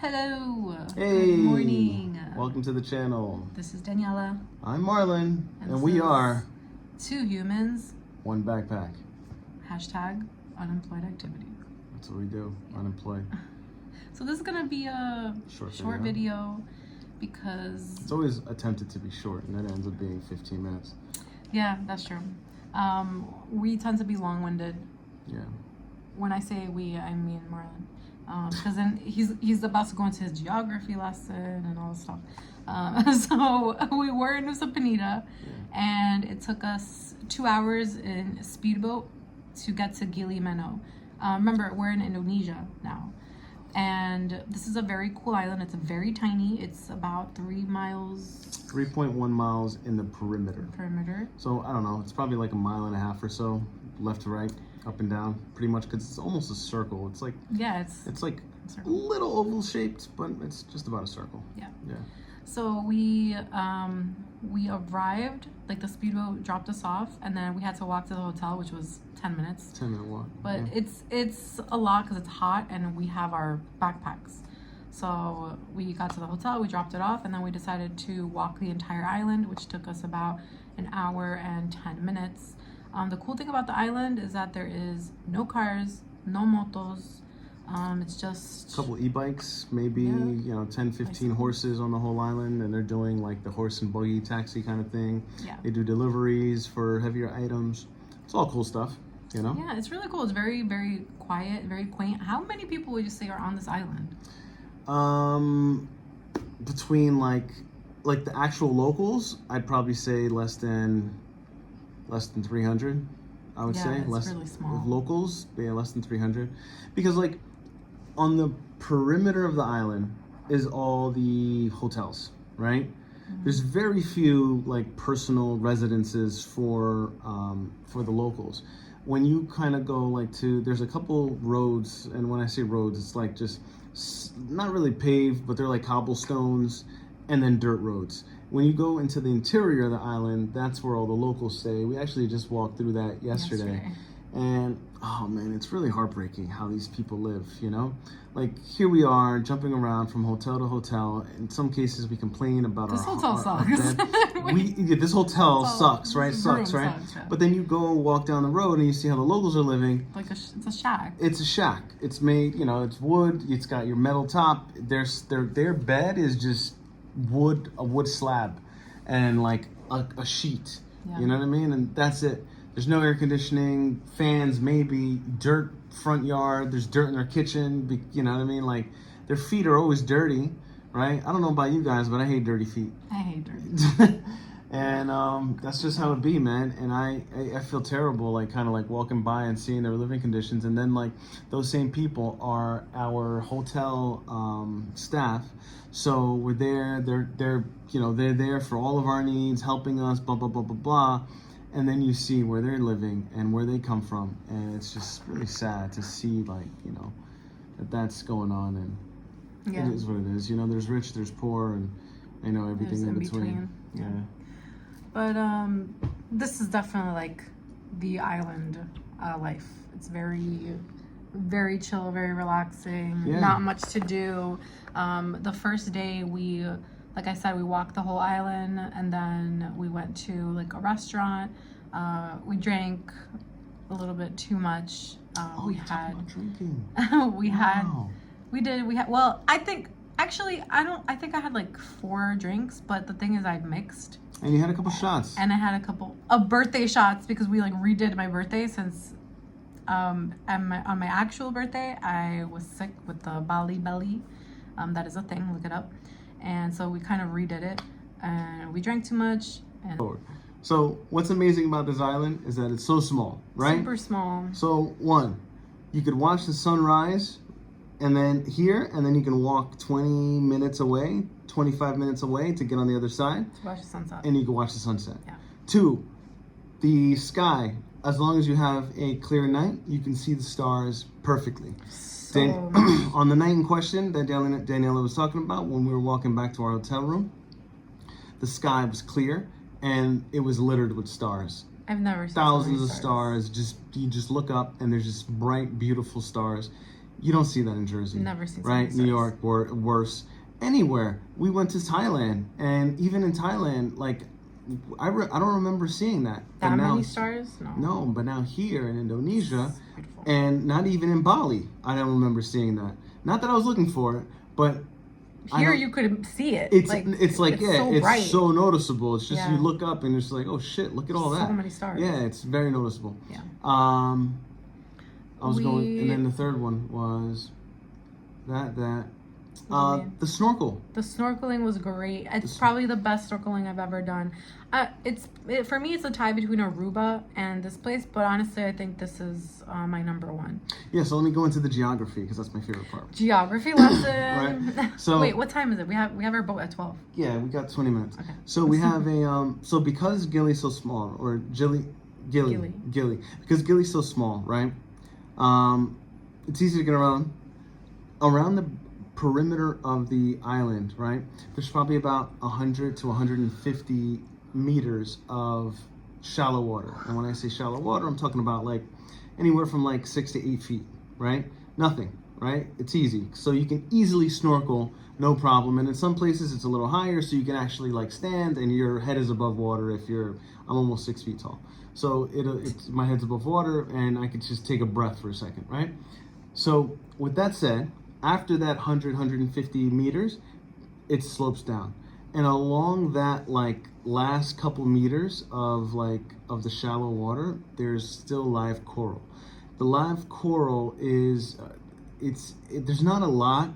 Hello. Hey. Good morning. Welcome to the channel. This is Daniela. I'm Marlon, and this we is are two humans. one backpack. Hashtag unemployed activity. That's what we do. Yeah. Unemployed. So this is gonna be a short video because it's always attempted to be short, and then it ends up being 15 minutes. Yeah, that's true. We tend to be long-winded. Yeah. When I say we, I mean Marlon. Because then he's about to go into his geography lesson and all this stuff. So we were in Nusa Penida, and it took us 2 hours in a speedboat to get to Gili Meno. Remember, we're in Indonesia now, and this is a very cool island. It's very tiny. It's about 3 miles. 3.1 miles in the perimeter. So I don't know. It's probably like a mile and a half or so, left to right, up and down, pretty much, because it's almost a circle. It's like it's like a little oval shaped, but it's just about a circle. Yeah. So we arrived, like the speedboat dropped us off, and then we had to walk to the hotel, which was 10 minutes. 10-minute walk. But it's a lot because it's hot and we have our backpacks. So we got to the hotel, we dropped it off, and then we decided to walk the entire island, which took us about an hour and 10 minutes. The cool thing about the island is that there is no cars, no motos. It's just a couple e-bikes, maybe 10, 15 horses on the whole island, and they're doing like the horse and buggy taxi kind of thing. They do deliveries for heavier items. It's all cool stuff, Yeah, it's really cool. It's very, very quiet, very quaint. How many people would you say are on this island? Between like the actual locals, I'd probably say less than 300. I would say less really small. Locals, less than 300, because like on the perimeter of the island is all the hotels, right? There's very few like personal residences for the locals. When you kind of go like there's a couple roads, and when I say roads, it's like just not really paved, but they're like cobblestones and then dirt roads. When you go into the interior of the island, that's where all the locals stay. We actually just walked through that yesterday. And oh man, it's really heartbreaking how these people live, Like here we are jumping around from hotel to hotel. In some cases we complain about this hotel sucks. This hotel sucks, right? Sucks, right? But then you go walk down the road and you see how the locals are living. Like it's a shack. It's a shack. It's made, it's wood. It's got your metal top. Their bed is just a wood slab and like a sheet. You know what I mean? And that's it. There's no air conditioning, fans maybe, dirt front yard, there's dirt in their kitchen, you know what I mean? Like, their feet are always dirty, right? I don't know about you guys, but I hate dirty feet. I hate dirty. And that's just how it be, man. And I feel terrible, like, kind of like walking by and seeing their living conditions. And then, like, those same people are our hotel staff. So we're there, they're there for all of our needs, helping us, blah, blah, blah, blah, blah. And then you see where they're living and where they come from, and it's just really sad to see, like, that's going on, and it is what it is. There's rich, there's poor, and everything in between. Yeah. But this is definitely like the island life. It's very, very chill, very relaxing. Not much to do. The first day like I said, we walked the whole island, and then we went to like a restaurant. We drank a little bit too much. We had drinking. Well, I think I had like 4 drinks, but the thing is I mixed. And you had a couple shots. And I had a couple of birthday shots because we like redid my birthday since on my actual birthday I was sick with the Bali belly. That is a thing, look it up. And so we kind of redid it, and we drank too much. So what's amazing about this island is that it's so small, right? Super small. So you could watch the sunrise, and then you can walk 20 minutes away, 25 minutes away to get on the other side. To watch the sunset. And you can watch the sunset. Yeah. 2, the sky. As long as you have a clear night, you can see the stars perfectly. On the night in question that Daniela was talking about, when we were walking back to our hotel room, the sky was clear and it was littered with stars. I've never seen thousands of stars. You just look up and there's just bright, beautiful stars. You don't see that in Jersey. Never seen right? sunny New skies. York or worse. Anywhere. We went to Thailand, and even in Thailand, like I don't remember seeing that. But That now, many stars? No. but now here in Indonesia, It's beautiful. and not even in Bali, I don't remember seeing that. Not that I was looking for it, but Here you could see it. It's it's it's bright. so noticeable. It's just Yeah. you look up and it's like, oh shit, look at all that. So many stars. Yeah, it's very noticeable. Yeah. I was going, and then the third one was that. The snorkel. The snorkeling was great. It's probably the best snorkeling I've ever done. For me, it's a tie between Aruba and this place, but honestly, I think this is my number one. Yeah, so let me go into the geography because that's my favorite part. Geography lesson. Right. So wait, what time is it? We have our boat at 12. Yeah, we got 20 minutes. Okay. So we have a so because Gili's so small, or Gili, because Gili's so small, right? It's easy to get around the perimeter of the island, right? There's probably about 100 to 150 meters of shallow water. And when I say shallow water, I'm talking about like anywhere from like 6 to 8 feet, right? Nothing, right? It's easy. So you can easily snorkel, no problem. And in some places it's a little higher, so you can actually like stand and your head is above water. I'm almost 6 feet tall. So it's my head's above water and I could just take a breath for a second, right? So with that said, after that 150 meters, it slopes down. And along that like last couple meters of the shallow water, there's still live coral. The live coral is, there's not a lot,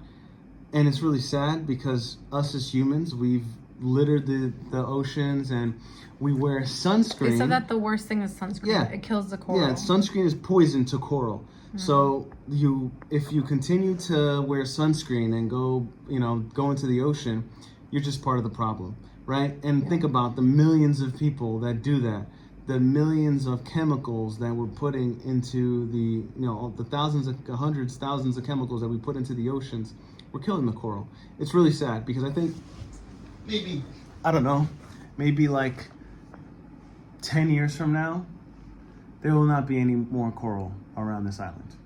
and it's really sad because us as humans, we've littered the oceans and we wear sunscreen. They said that the worst thing is sunscreen. Yeah. It kills the coral. Yeah, sunscreen is poison to coral. So if you continue to wear sunscreen and go into the ocean, you're just part of the problem, right? And think about the millions of people that do that, the millions of chemicals that we're putting into the hundreds, thousands of chemicals that we put into the oceans. We're killing the coral. It's really sad because I think maybe like 10 years from now, there will not be any more coral around this island,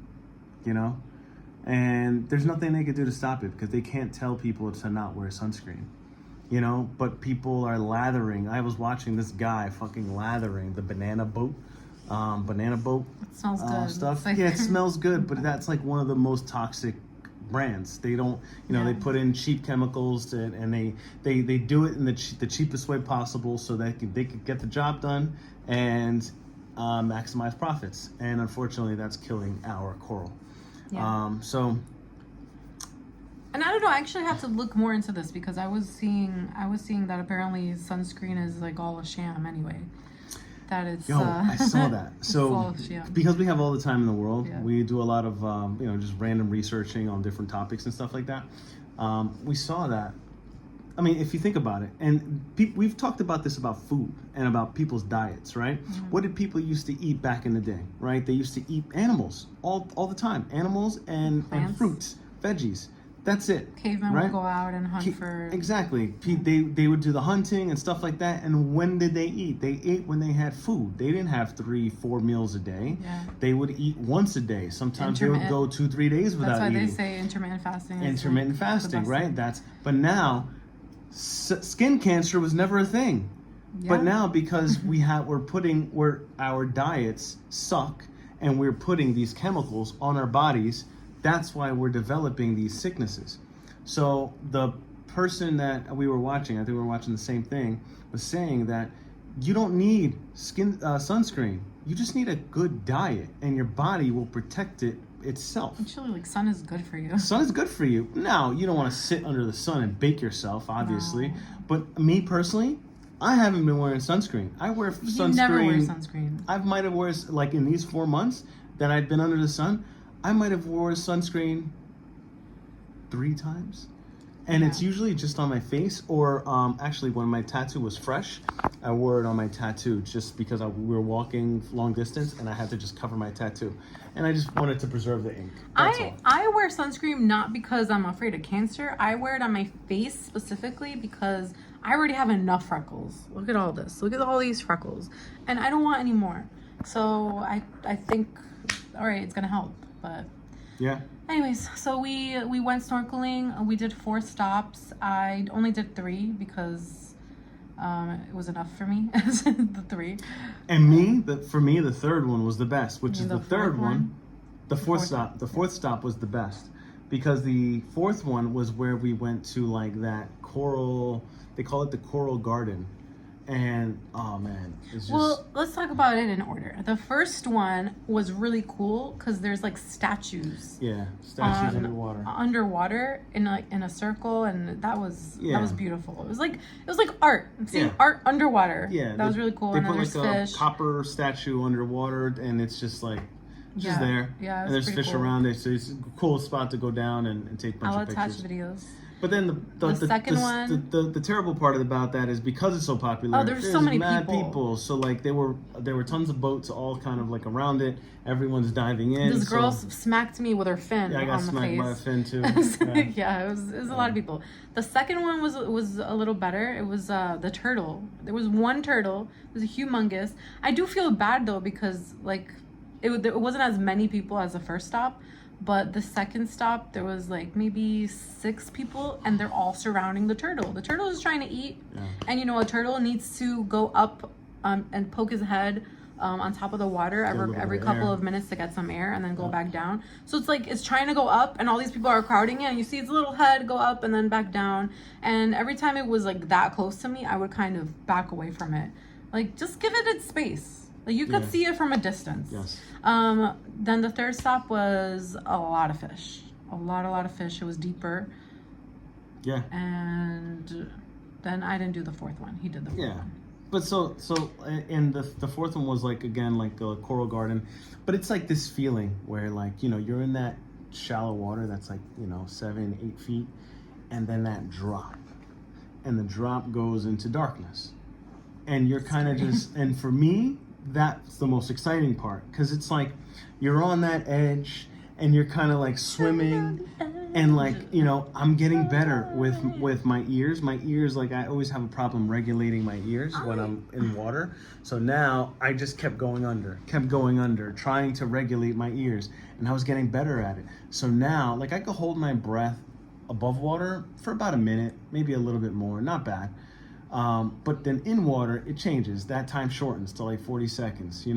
and there's nothing they could do to stop it because they can't tell people to not wear sunscreen, but people are lathering. I was watching this guy fucking lathering the banana boat It smells good. stuff. Yeah, it smells good, but that's like one of the most toxic brands. They don't, they put in cheap chemicals and they do it in the cheapest way possible so that they could get the job done and maximize profits. And unfortunately, that's killing our coral. Yeah. And I don't know, I actually have to look more into this because I was seeing that apparently sunscreen is like all a sham anyway. That it's I saw that. So because we have all the time in the world, we do a lot of just random researching on different topics and stuff like that. We saw that. I mean, if you think about it, and we've talked about this about food and about people's diets, right? Mm-hmm. What did people used to eat back in the day, right? They used to eat animals all the time, animals and fruits, veggies. That's it. Cavemen right? would go out and hunt for... Exactly. They would do the hunting and stuff like that. And when did they eat? They ate when they had food. They didn't have 3-4 meals a day. Yeah. They would eat once a day. Sometimes they would go 2-3 days without eating. That's why they say intermittent fasting. Intermittent fasting, right? But now, skin cancer was never a thing. Yeah. But now because our diets suck and we're putting these chemicals on our bodies, that's why we're developing these sicknesses. So the person that we were watching, I think we were watching the same thing, was saying that you don't need sunscreen. You just need a good diet, and your body will protect it itself. Actually, like, sun is good for you. Sun is good for you. Now, you don't want to sit under the sun and bake yourself, obviously. No. But me personally, I haven't been wearing sunscreen. I wear sunscreen. You never wear sunscreen. I might have worn, like in these 4 months that I've been under the sun, I might have worn sunscreen 3 times. And it's usually just on my face, or actually when my tattoo was fresh, I wore it on my tattoo just because we were walking long distance and I had to just cover my tattoo. And I just wanted to preserve the ink. That's all. I wear sunscreen not because I'm afraid of cancer. I wear it on my face specifically because I already have enough freckles. Look at all this. Look at all these freckles. And I don't want any more. So I think, all right, it's going to help. But Yeah. Anyways, so we went snorkeling. We did 4 stops. I only did 3 because it was enough for me. The 3. And for me, the third one was the best, which is the third fourth one. The fourth stop. The fourth stop was the best because the fourth one was where we went to like that coral. They call it the coral garden. And oh man, it's just... Well, let's talk about it in order. The first one was really cool because there's like statues. Yeah, statues underwater in a circle, and that was beautiful. It was like art. Seeing art underwater. Yeah, that was really cool. They and put then like there's a fish. copper statue underwater, and it's just like just there. Yeah, and there's fish cool. around it, so it's a cool spot to go down and take a bunch of pictures. I'll attach videos. But then the second one, the terrible part about that is because it's so popular. Oh, there's so many people. So like there were tons of boats all kind of like around it. Everyone's diving in. This girl smacked me with her fin. Yeah, I got on smacked the face. by a fin too. Yeah, it was a lot of people. The second one was a little better. It was the turtle. There was one turtle. It was humongous. I do feel bad though because like it wasn't as many people as the first stop. But the second stop, there was like maybe 6 people, and they're all surrounding the turtle. The turtle is trying to eat, and a turtle needs to go up and poke his head on top of the water every couple of minutes to get some air, and then go back down. So it's like it's trying to go up, and all these people are crowding it, and you see its little head go up and then back down. And every time it was like that close to me, I would kind of back away from it. Like, just give it its space. Like you could see it from a distance. Yes. Then the third stop was a lot of fish. A lot of fish. It was deeper. Yeah. And then I didn't do the fourth one. He did the fourth one. But so and the fourth one was like again like a coral garden, but it's like this feeling where like you're in that shallow water that's like 7-8 feet, and then that drop, and the drop goes into darkness, and you're kind of just and for me. That's the most exciting part because it's like you're on that edge and you're kind of like swimming and like I'm getting better with my ears. My ears, like I always have a problem regulating my ears when I'm in water. So now I just kept going under, trying to regulate my ears, and I was getting better at it. So now like I could hold my breath above water for about a minute, maybe a little bit more, not bad. But then in water, it changes. That time shortens to like 40 seconds,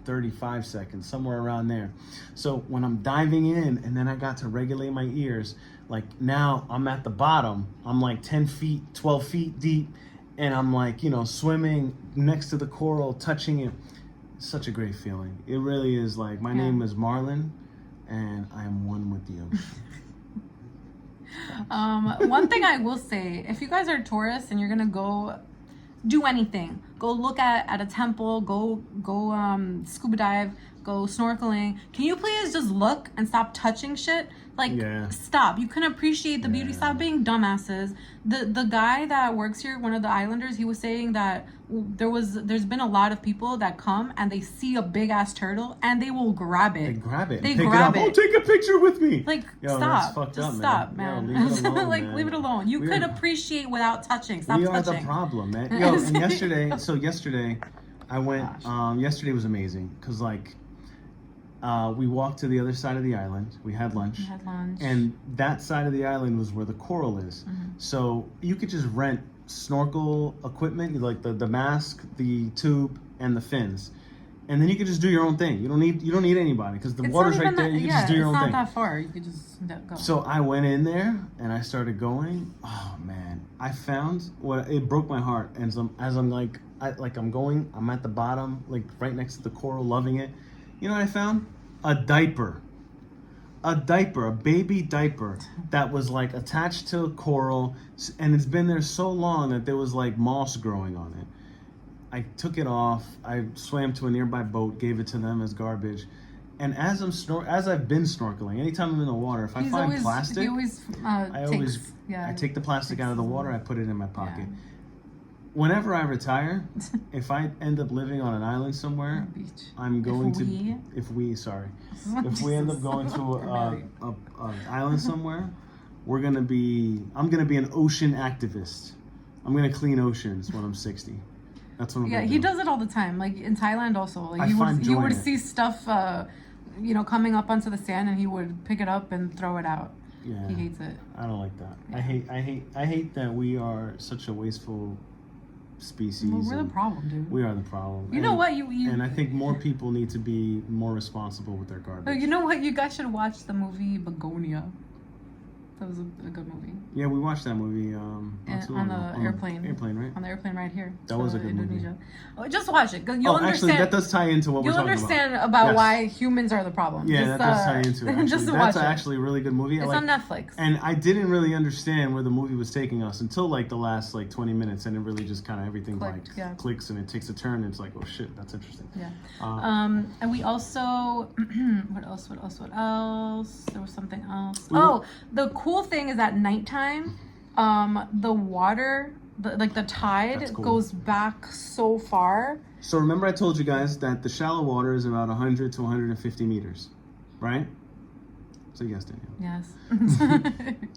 35 seconds, somewhere around there. So when I'm diving in and then I got to regulate my ears, like now I'm at the bottom, I'm like 10 feet, 12 feet deep, and I'm like, swimming next to the coral, touching it. It's such a great feeling. It really is like, my name is Marlon, and I am one with the ocean. One thing I will say, if you guys are tourists and you're gonna go do anything, go look at a temple, go scuba dive, go snorkeling, can you please just look and stop touching shit? Like, stop. You can appreciate the beauty. Stop being dumbasses. The guy that works here, one of the islanders, he was saying that there's been a lot of people that come and they see a big ass turtle and they will grab it. They grab it. They pick grab it it. up. Oh, take a picture with me. Like, Yo, stop. Just stop, man. Yo, leave it alone, like, man. leave it alone. You could appreciate without touching. Stop we touching. We are the problem, man. Yo, and yesterday, I went. Yesterday was amazing because like. We walked to the other side of the island. We had lunch. And that side of the island was where the coral is. Mm-hmm. So you could just rent snorkel equipment, like the mask, the tube, and the fins. And then you could just do your own thing. You don't need anybody because the water's right there. You can just do your own thing. It's not that far. You could just go. So I went in there and I started going. Oh man, I found it broke my heart. And as I'm like I'm going, I'm at the bottom, like right next to the coral, loving it. You know what I found? A diaper, a baby diaper that was like attached to coral, and it's been there so long that there was like moss growing on it. I took it off. I swam to a nearby boat, gave it to them as garbage. And as I've been snorkeling, anytime I'm in the water, if I find plastic, I take the plastic out of the water. I put it in my pocket. Yeah. Whenever I retire, if I end up living on an island somewhere, I'm going if we end up going to an island somewhere, I'm gonna be an ocean activist. I'm gonna clean oceans when I'm 60. That's what I'm gonna do. He does it all the time. Like in Thailand also. Like you would see stuff you know, coming up onto the sand, and he would pick it up and throw it out. Yeah. He hates it. I don't like that. Yeah. I hate that we are such a wasteful species. Well, we're the problem, dude. We are the problem. You know what? You and I think more people need to be more responsible with their garbage. You know what? You guys should watch the movie Begonia. That was a good movie. Yeah, we watched that movie on the airplane. Airplane, right? On the airplane right here. That was a good Indonesia. movie. Oh, just watch it. You'll understand. Actually, that does tie into what we're talking about. You'll understand about why humans are the problem. Yeah, that does tie into it. Actually. Just That's watch it. actually a really good movie. It's on Netflix. And I didn't really understand where the movie was taking us until like the last like 20 minutes, and it really just kind of everything clicks and it takes a turn. And it's like, oh shit, that's interesting. Yeah. And we also what else? There was something else. The cool thing is at nighttime, the water, the tide goes back so far. So remember I told you guys that the shallow water is about 100 to 150 meters, right? So yes, Danielle. Yes.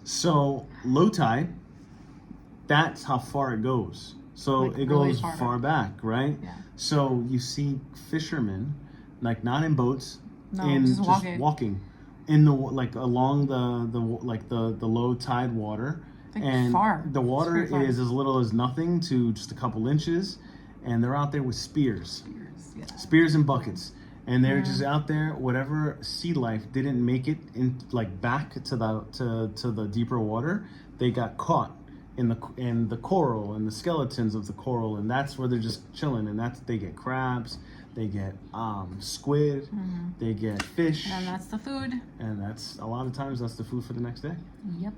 So low tide, that's how far it goes. So like it really goes far back, right? Yeah. So you see fishermen, like not in boats, just walking in the along the low tide water, and far. The water is as little as nothing to just a couple inches, and they're out there with spears and buckets, and they're just out there. Whatever sea life didn't make it in back to the deeper water, they got caught in the coral and the skeletons of the coral, and that's where they're just chilling, and they get crabs. They get squid, they get fish. And that's the food. And that's, a lot of times, that's the food for the next day. Yep.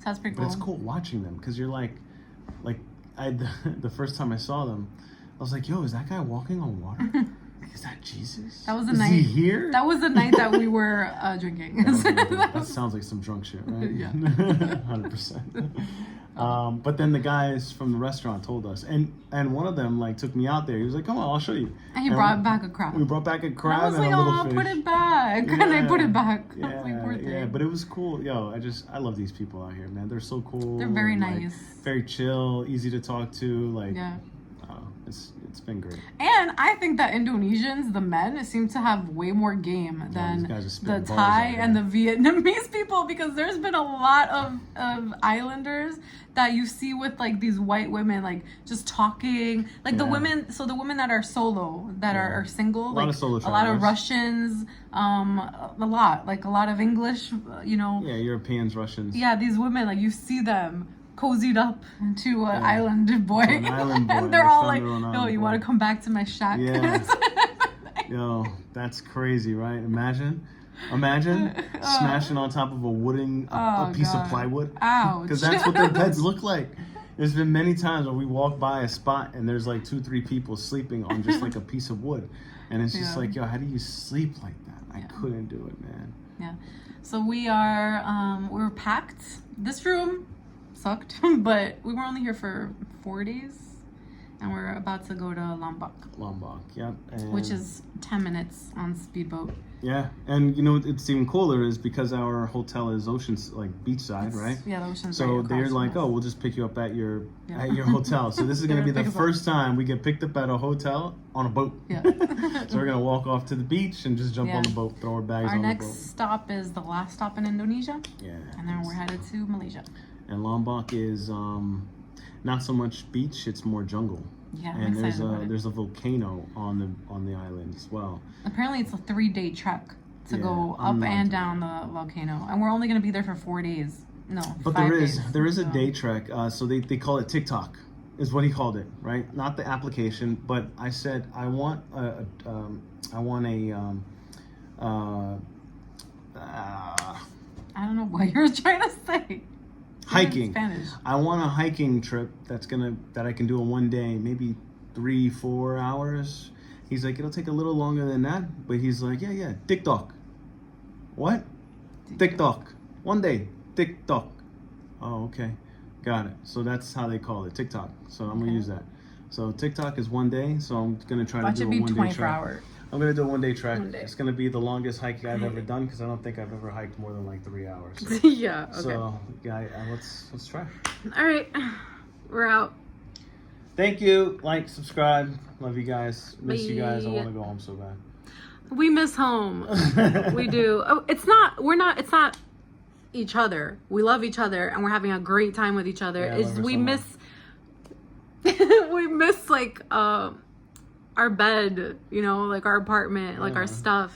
So that's pretty cool. But it's cool watching them, because you're the first time I saw them, I was like, yo, is that guy walking on water? Is that Jesus? That was the night. Is he here? That was the night that we were drinking. That sounds like some drunk shit, right? Yeah. 100%. But then the guys from the restaurant told us, and one of them took me out there. He was like, "Come on, I'll show you." And he brought back a crab. We brought back a crab and a little fish. Put it back. Yeah. And I put it back. Yeah, but it was cool. Yo, I love these people out here, man. They're so cool. They're very nice. Very chill, easy to talk to. Yeah. It's been great. And I think that Indonesians, the men, seem to have way more game than the Thai and the Vietnamese people, because there's been a lot of islanders that you see with these white women just talking, the women. So the women that are solo, that are single, a lot of solo a lot of Russians, a lot of English, Yeah, Europeans, Russians. Yeah, these women, you see them cozied up to an island boy. And they're all like, "Yo, you want to come back to my shack?" Yeah. Yo, that's crazy, right? Imagine smashing on top of a piece of plywood. Ouch. Because that's what their beds look like. There's been many times when we walk by a spot and there's 2-3 people sleeping on just a piece of wood, and it's just yo, how do you sleep like that? I couldn't do it, man. Yeah. So we're packed. This room sucked, but we were only here for 4 days, and we're about to go to Lombok. Lombok, yep. Which is 10 minutes on speedboat. Yeah, and it's even cooler is because our hotel is beachside, right? Yeah, the ocean's so right they're like, "Oh, we'll just pick you up at your hotel." So this is going to be the first time we get picked up at a hotel on a boat. Yeah. So we're going to walk off to the beach and just jump on the boat, throw our bags on the boat. Our next stop is the last stop in Indonesia. Yeah. And then we're headed to Malaysia. And Lombok is not so much beach; it's more jungle. Yeah, and there's a volcano on the island as well. Apparently, it's a 3-day trek to go up and down the volcano, and we're only going to be there for 4 days. No, but 5 days. there is a day trek. So they call it TikTok, is what he called it, right? Not the application, but I said I want a I don't know what you're trying to say. Hiking. Spanish. I want a hiking trip that I can do in 1 day, maybe 3-4 hours. He's like, it'll take a little longer than that, but he's like, yeah, TikTok. What? TikTok. 1 day. TikTok. Oh, okay. Got it. So that's how they call it, TikTok. So I'm gonna use that. So TikTok is 1 day, so I'm gonna try to do a 1 day 24 hour. I'm gonna do a 1 day trek. It's gonna be the longest hike I've ever done, because I don't think I've ever hiked more than 3 hours. So. Yeah. Okay. So let's try. All right, we're out. Thank you. Like, subscribe. Love you guys. Miss Bye. you guys. I want to go home so bad. We miss home. We do. Oh, it's not each other. We love each other and we're having a great time with each other. Yeah, Is we miss we miss like our bed, you know, like our apartment, like our stuff.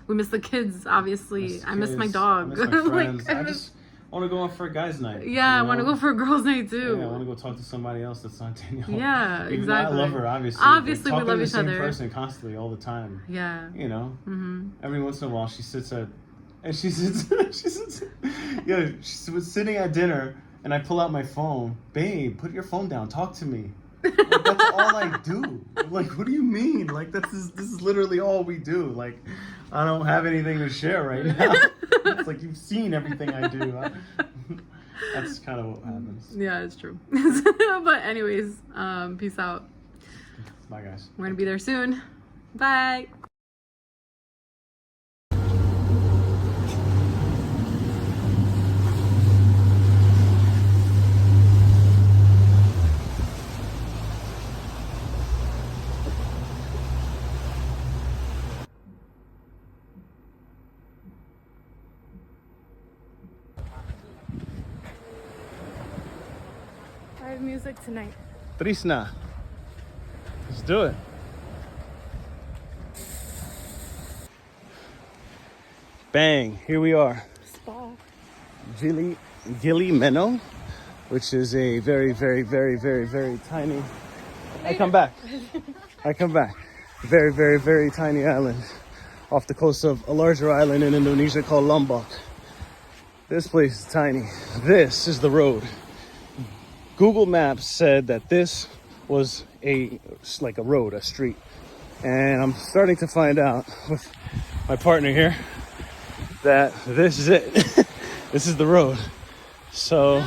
We miss the kids, obviously. I miss my dog. I miss my friends. Like, I just want to go out for a guy's night. yeah, you I want to know? go for a girls' night too. Yeah, I want to go talk to somebody else that's not Danielle. Yeah, Even exactly. though I love her, obviously. Obviously, we Talking love to the each same other. person constantly, all the time. Yeah. You know, Mm-hmm. every once in a while she sits, yeah, she was sitting at dinner, and I pull out my phone. Babe, put your phone down. Talk to me. Like, that's all I do. Like, what do you mean? Like, this is literally all we do. Like, I don't have anything to share right now. It's like you've seen everything I do. That's kind of what happens. Yeah, it's true. But anyways, peace out. Bye, guys. We're gonna be there soon. Bye. I have music tonight. Trisna. Let's do it. Bang, here we are. Spa. Gili Meno, which is a very, very, very, very, very tiny. I come back. Very, very, very tiny island off the coast of a larger island in Indonesia called Lombok. This place is tiny. This is the road. Google Maps said that this was like a road, a street. And I'm starting to find out with my partner here that this is it. This is the road. So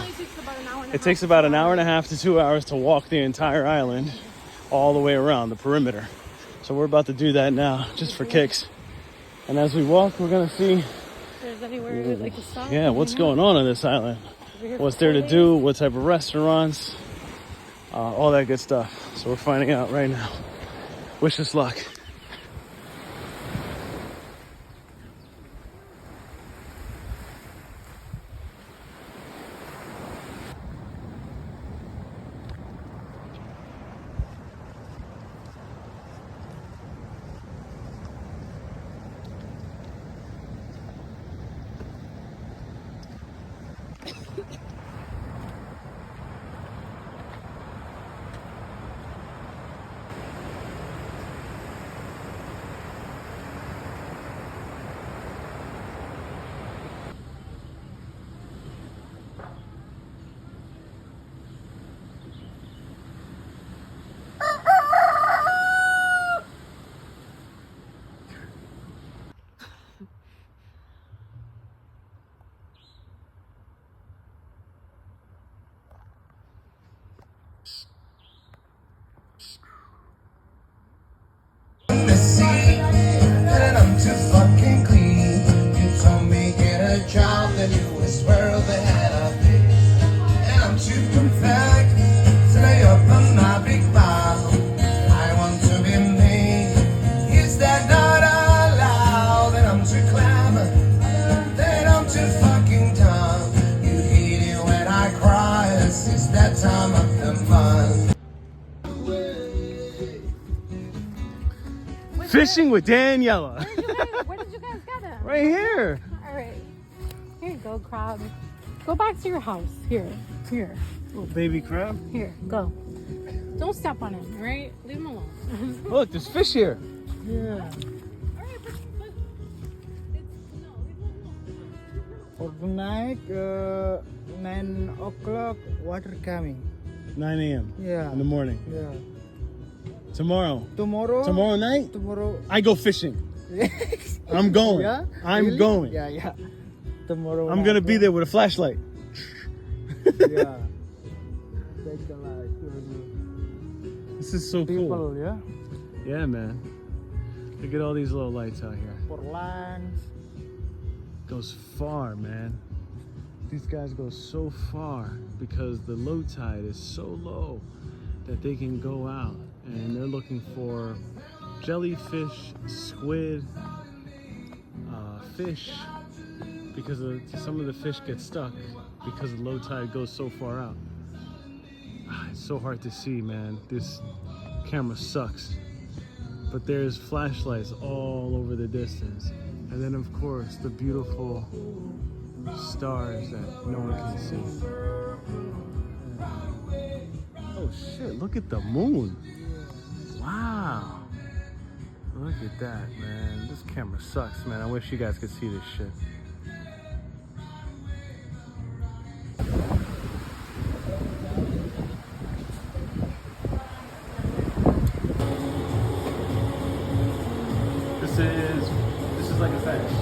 it takes about an hour and a half to 2 hours to walk the entire island all the way around the perimeter. So we're about to do that now just for kicks. And as we walk, we're gonna see There's anywhere we'd like to stop. yeah, what's going on this island. What's there to do, what type of restaurants, all that good stuff. So we're finding out right now. Wish us luck. Fishing with Daniela. Where did you guys get them? Right here. All right. Here you go, crab. Go back to your house. Here. Little baby crab. Here, go. Don't step on him, all right? Leave him alone. Look, there's fish here. Yeah. All right, but For tonight, 9 o'clock, water coming. 9 a.m. Yeah. in the morning. Yeah. Tomorrow night, Tomorrow. I go fishing. I'm going. Yeah. I'm Really? going. Yeah. Tomorrow. I'm gonna be there with a flashlight. Yeah. Take the light. This is so cool. People, yeah. Yeah, man. Look at all these little lights out here. For lunch. Goes far, man. These guys go so far because the low tide is so low that they can go out and they're looking for jellyfish, squid, fish, because some of the fish get stuck because the low tide goes so far out. It's so hard to see, man. This camera sucks. But there's flashlights all over the distance. And then of course the beautiful stars that no one can see. Oh shit, look at the moon. Wow. Look at that, man. This camera sucks, man. I wish you guys could see this shit. This is like a fetish.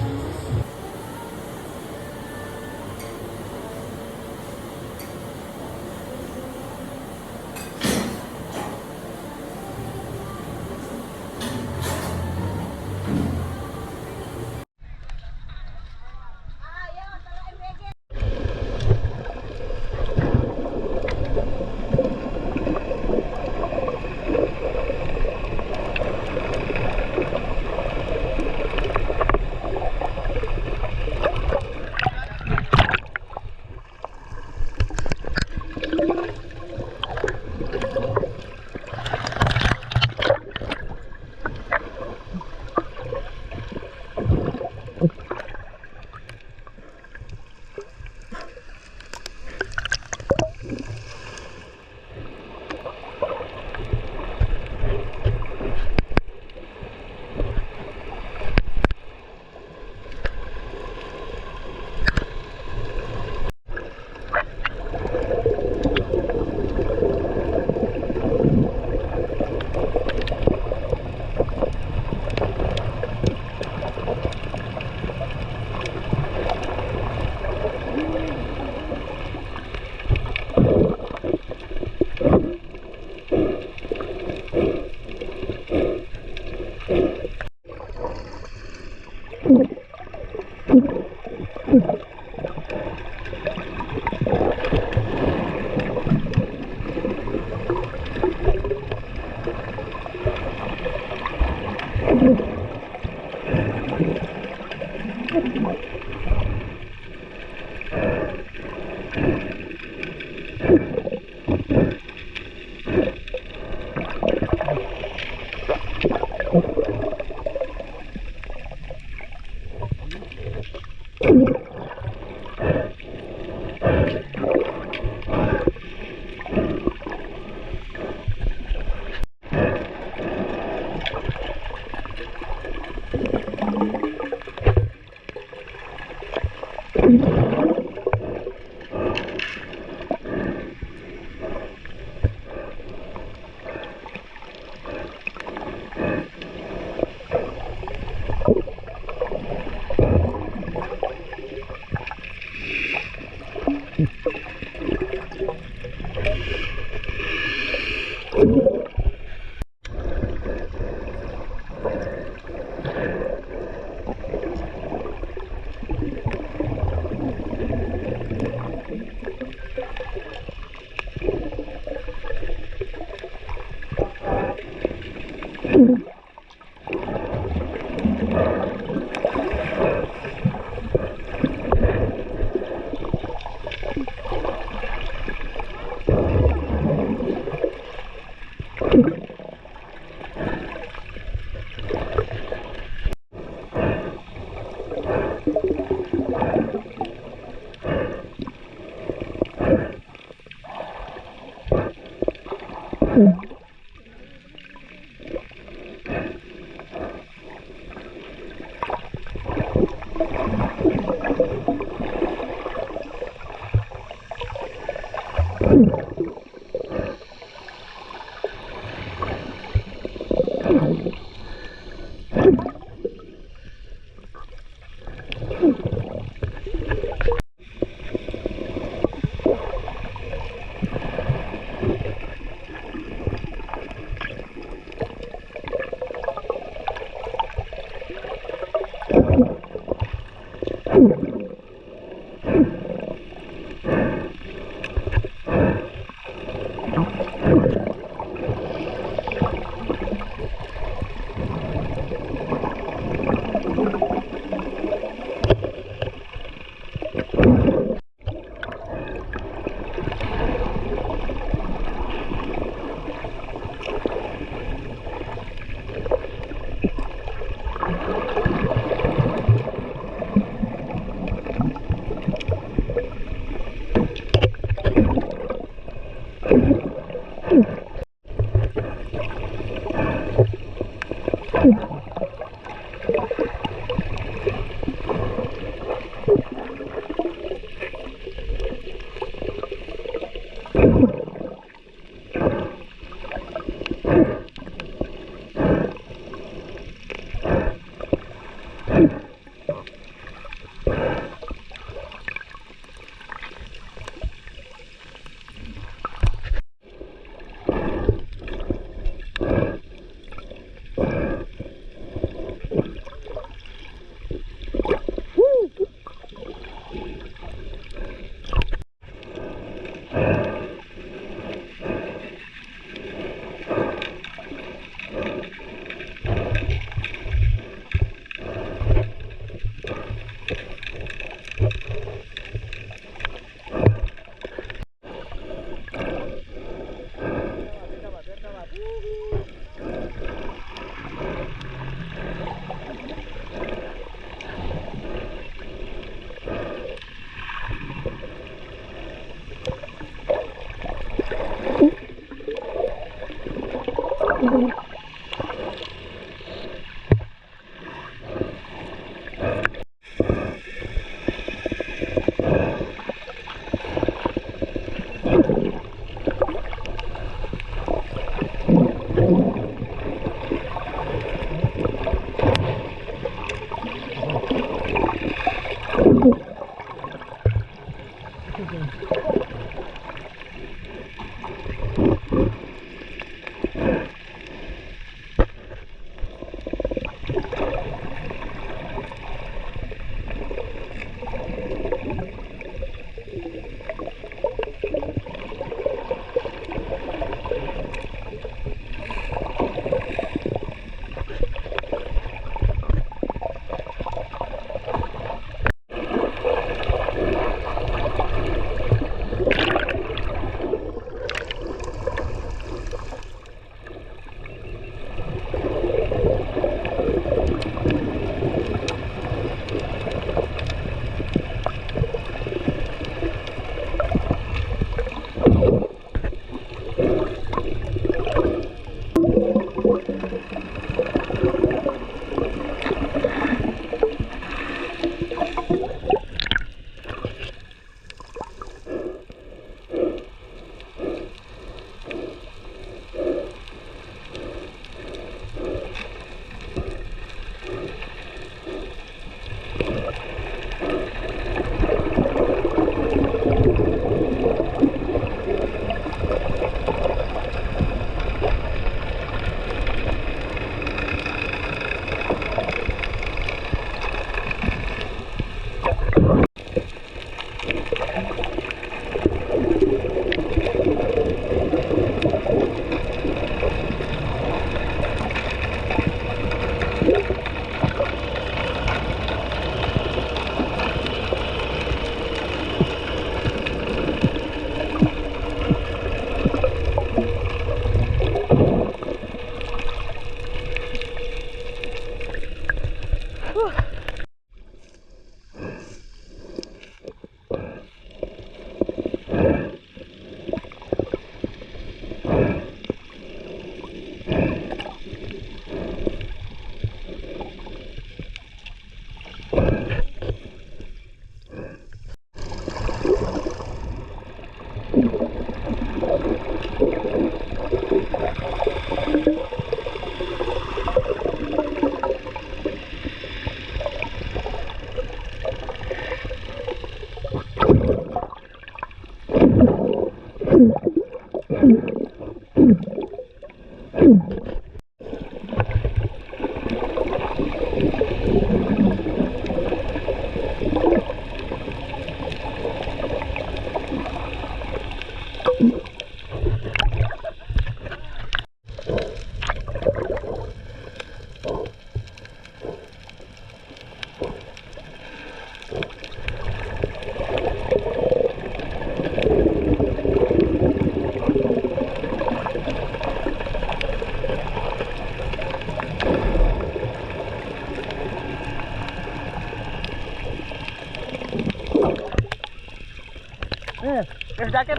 jaket.